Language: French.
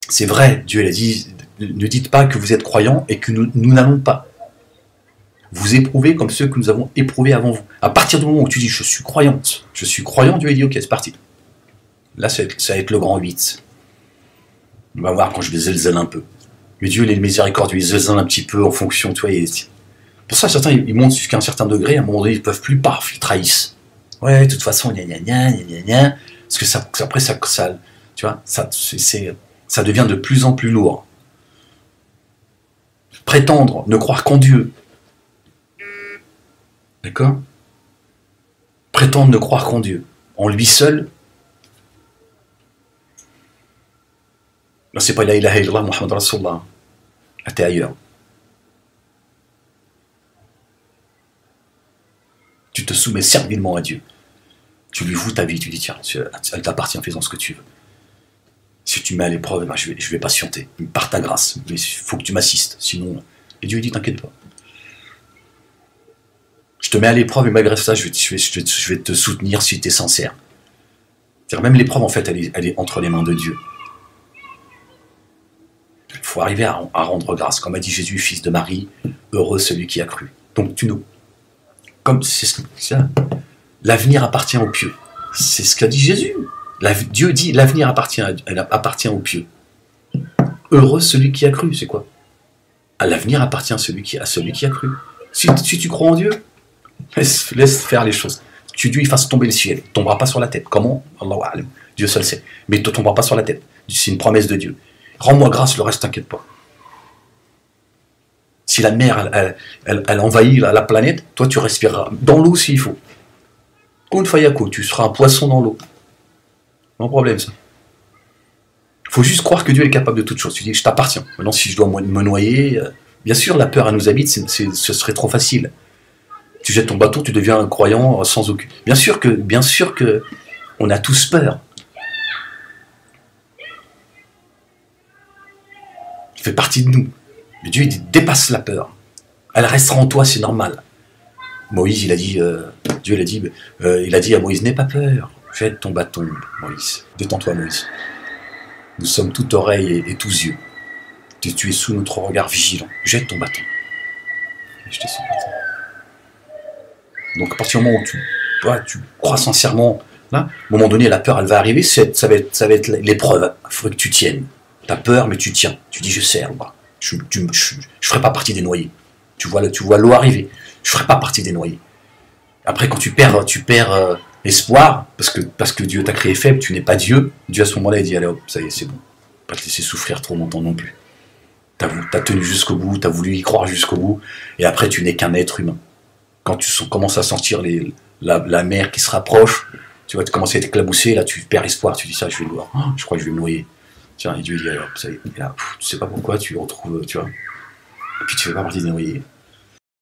C'est vrai, Dieu il a dit, ne dites pas que vous êtes croyants et que nous n'allons pas vous éprouver comme ceux que nous avons éprouvés avant vous. À partir du moment où tu dis je suis croyante, je suis croyant, Dieu il dit ok, c'est parti. Là, ça va être le grand 8. On va voir quand je vais zélzéler un peu. Mais Dieu, il est miséricordieux, il zélzèle un petit peu en fonction, tu vois. Pour ça, certains, ils montent jusqu'à un certain degré, à un moment donné, ils ne peuvent plus, paf, ils trahissent. Ouais, de toute façon, gna gna gna, gna gna gna. Parce que ça, après, ça tu vois, ça devient de plus en plus lourd. Prétendre ne croire qu'en Dieu. D'accord? Prétendre ne croire qu'en Dieu. En lui seul. Là, c'est pas la ilaha illallah Muhammad Rasulullah. Là, t'es ailleurs. Tu te soumets servilement à Dieu. Tu lui voues ta vie, tu dis tiens, elle t'appartient, fais-en ce que tu veux. Si tu mets à l'épreuve, ben, je vais patienter. Par ta grâce, mais il faut que tu m'assistes. Sinon, et Dieu dit t'inquiète pas. Je te mets à l'épreuve et malgré ça, je vais te soutenir si tu es sincère. Même l'épreuve, en fait, elle est entre les mains de Dieu. Il faut arriver à rendre grâce. Comme a dit Jésus, fils de Marie, heureux celui qui a cru. Donc tu nous... Comme c'est ça, l'avenir appartient aux pieux. C'est ce qu'a dit Jésus. Dieu dit l'avenir appartient aux pieux. Heureux celui qui a cru, c'est quoi? L'avenir appartient à celui qui a cru. Si tu crois en Dieu, laisse faire les choses. Que Dieu il fasse tomber le ciel, il ne tombera pas sur la tête. Comment? Allahu a'lam. Dieu seul sait. Mais il ne te tombera pas sur la tête. C'est une promesse de Dieu. Rends-moi grâce, le reste, t'inquiète pas. Si la mer, elle envahit la planète, toi tu respireras dans l'eau s'il faut. Kun fayako, tu seras un poisson dans l'eau. Non problème ça. Il faut juste croire que Dieu est capable de toutes choses. Tu dis, je t'appartiens. Maintenant, si je dois me noyer, bien sûr, la peur, elle nous habite, ce serait trop facile. Tu jettes ton bâton, tu deviens un croyant sans aucun... Bien sûr que on a tous peur. Ça fait partie de nous. Mais Dieu, il dit, dépasse la peur. Elle restera en toi, c'est normal. Moïse, il a dit, Dieu il a dit à Moïse, n'aie pas peur, jette ton bâton, Moïse. Détends-toi, Moïse. Nous sommes tout oreilles et tous yeux. Tu es sous notre regard vigilant. Jette ton bâton. Et je te sens. Donc à partir du moment où tu crois sincèrement, là, à un moment donné, la peur, elle va arriver, ça va être l'épreuve. Il faudrait que tu tiennes. Tu as peur, mais tu tiens. Tu dis, je serre, moi. Je ne ferai pas partie des noyés. Tu vois l'eau arriver. Je ne ferai pas partie des noyés. Après, quand tu perds espoir, parce que Dieu t'a créé faible, tu n'es pas Dieu, Dieu à ce moment-là, il dit, allez hop, ça y est, c'est bon. Pas te laisser souffrir trop longtemps non plus. T'as tenu jusqu'au bout, t'as voulu y croire jusqu'au bout, et après, tu n'es qu'un être humain. Quand tu commences à sentir la mer qui se rapproche, tu vas commencer à t'éclabousser, là, tu perds espoir, tu dis ça, je vais le voir, je crois que je vais me noyer. Tiens, et Dieu dit, allez hop, ça y est, et là, tu sais pas pourquoi, tu retrouves, tu vois, et puis tu fais pas partie des noyés.